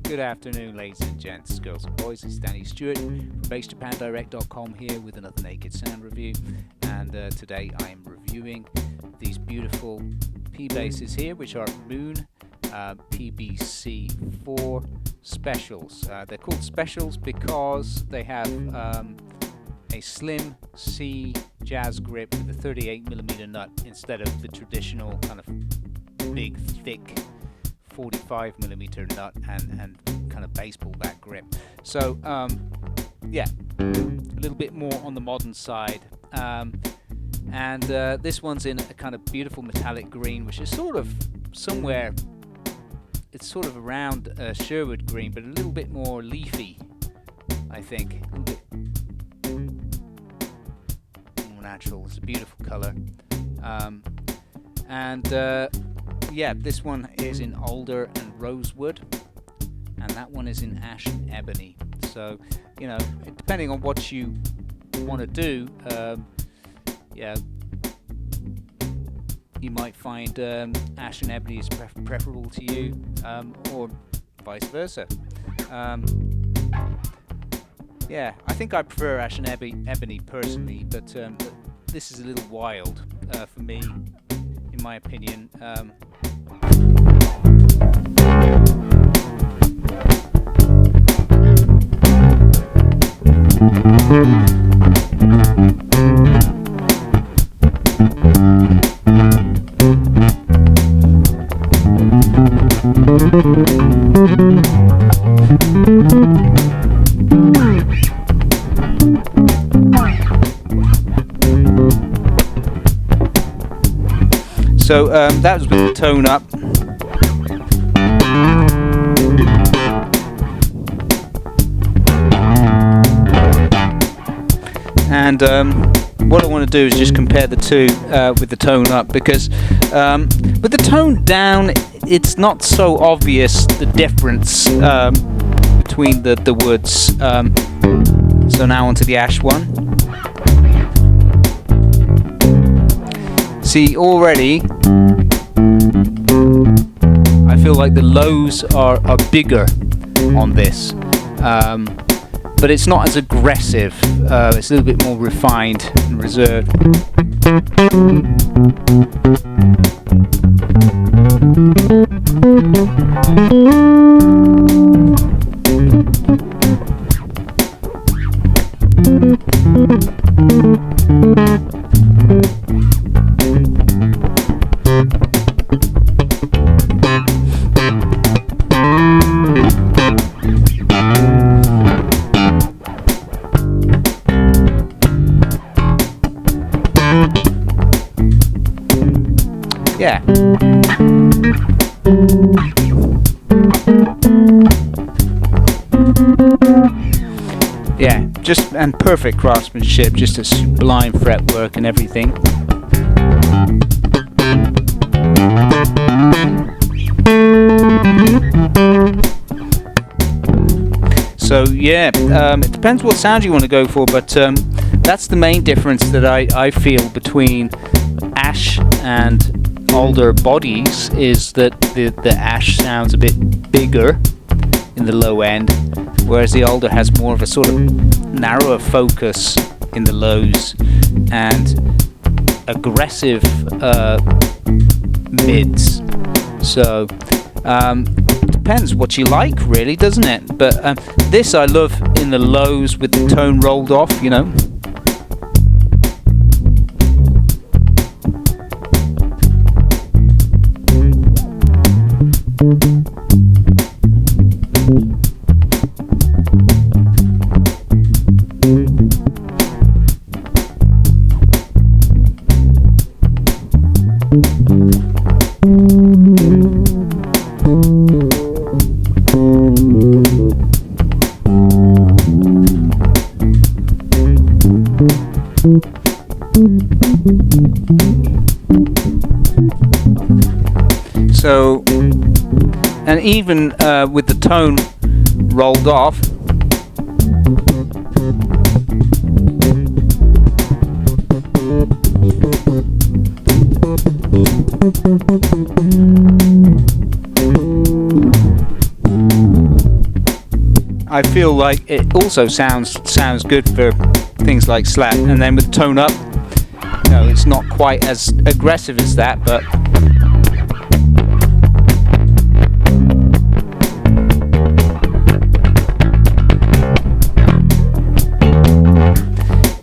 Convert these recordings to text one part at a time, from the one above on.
Good afternoon, ladies and gents, girls and boys. It's Danny Stewart from BassJapanDirect.com here with another Naked Sound review, and today I am reviewing these beautiful P basses here, which are Moon PB4C specials. They're called specials because they have a slim C jazz grip with a 38mm nut instead of the traditional kind of big, thick 45mm nut and kind of baseball back grip. So yeah, a little bit more on the modern side, and this one's in a kind of beautiful metallic green, which is sort of somewhere, it's sort of around Sherwood green, but a little bit more leafy, I think, a little bit more natural. It's a beautiful color, yeah, this one is in alder and rosewood, and that one is in ash and ebony. So, you know, depending on what you want to do, yeah, you might find ash and ebony is preferable to you, or vice versa. Yeah, I think I prefer ash and ebony personally, but this is a little wild for me, in my opinion. So that was with the tone up. And what I want to do is just compare the two with the tone up, because with the tone down, it's not so obvious the difference between the woods. So now onto the ash one. See, already I feel like the lows are bigger on this, but it's not as aggressive. It's a little bit more refined and reserved. Yeah. Yeah, just and perfect craftsmanship, just a sublime fretwork and everything. So yeah, it depends what sound you want to go for, but that's the main difference that I feel between ash and alder bodies, is that the ash sounds a bit bigger in the low end, whereas the alder has more of a sort of narrower focus in the lows and aggressive mids. So depends what you like, really, doesn't it? But this I love in the lows with the tone rolled off, you know. So, and even with the tone rolled off, I feel like it also sounds good for things like slap. And then with tone up, you know, it's not quite as aggressive as that, but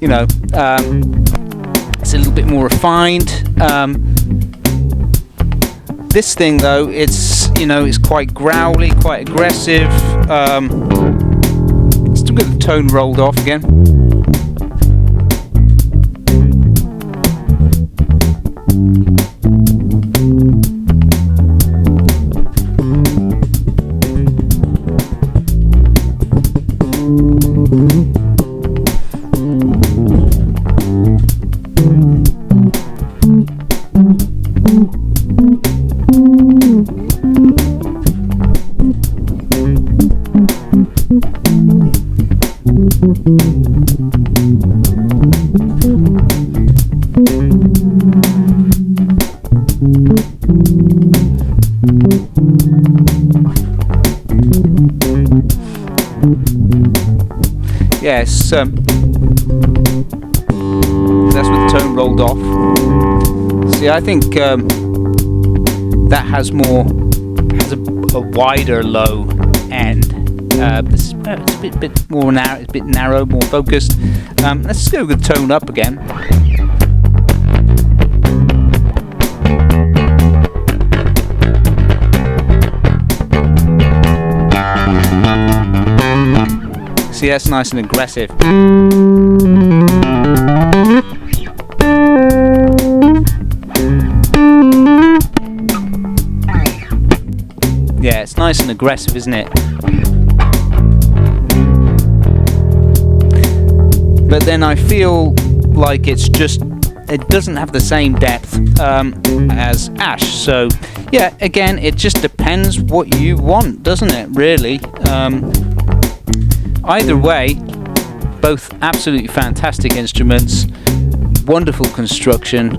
you know, it's a little bit more refined. This thing though, it's, you know, it's quite growly, quite aggressive. Still got the tone rolled off again. Yes, that's with the tone rolled off. See, I think that has a wider low end. It's a bit more narrow, it's a bit narrow, more focused. Let's just go with the tone up again. See, that's nice and aggressive. Yeah, it's nice and aggressive, isn't it? But then I feel like it doesn't have the same depth as Ash. So yeah, again, it just depends what you want, doesn't it, really? Either way, both absolutely fantastic instruments, wonderful construction,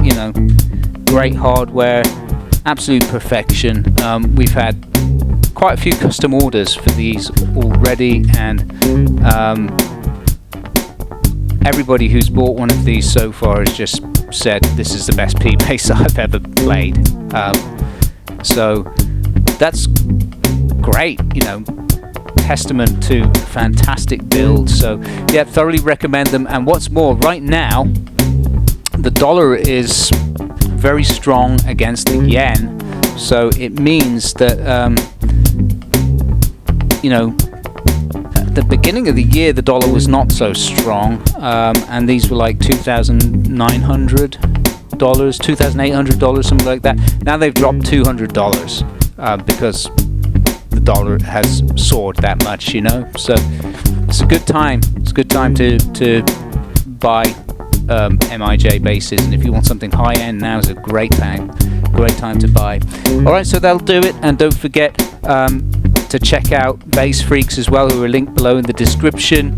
you know, great hardware, absolute perfection. We've had quite a few custom orders for these already, and everybody who's bought one of these so far has just said this is the best P bass I've ever played. So that's great, you know, testament to fantastic builds. So yeah, thoroughly recommend them. And what's more, right now the dollar is very strong against the yen, so it means that you know, at the beginning of the year the dollar was not so strong, and these were like $2,900, $2,800, something like that. Now they've dropped $200 because the dollar has soared that much, you know. So it's a good time. It's a good time to buy MIJ basses, and if you want something high end, now is a great time to buy. Alright, so that'll do it, and don't forget to check out Bass Freaks as well, who are linked below in the description.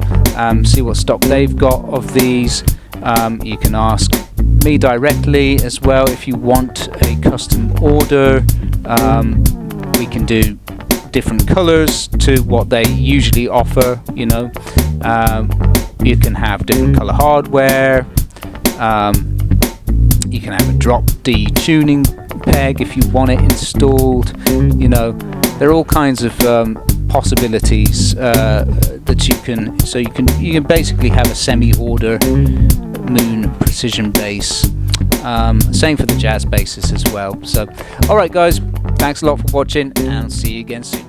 See what stock they've got of these. You can ask me directly as well if you want a custom order. We can do different colors to what they usually offer, you know. You can have different color hardware. You can have a drop D tuning peg if you want it installed. You know, there are all kinds of possibilities that you can. So you can basically have a semi-order Moon precision bass. Same for the jazz basses as well. So, all right, guys, thanks a lot for watching, and I'll see you again soon.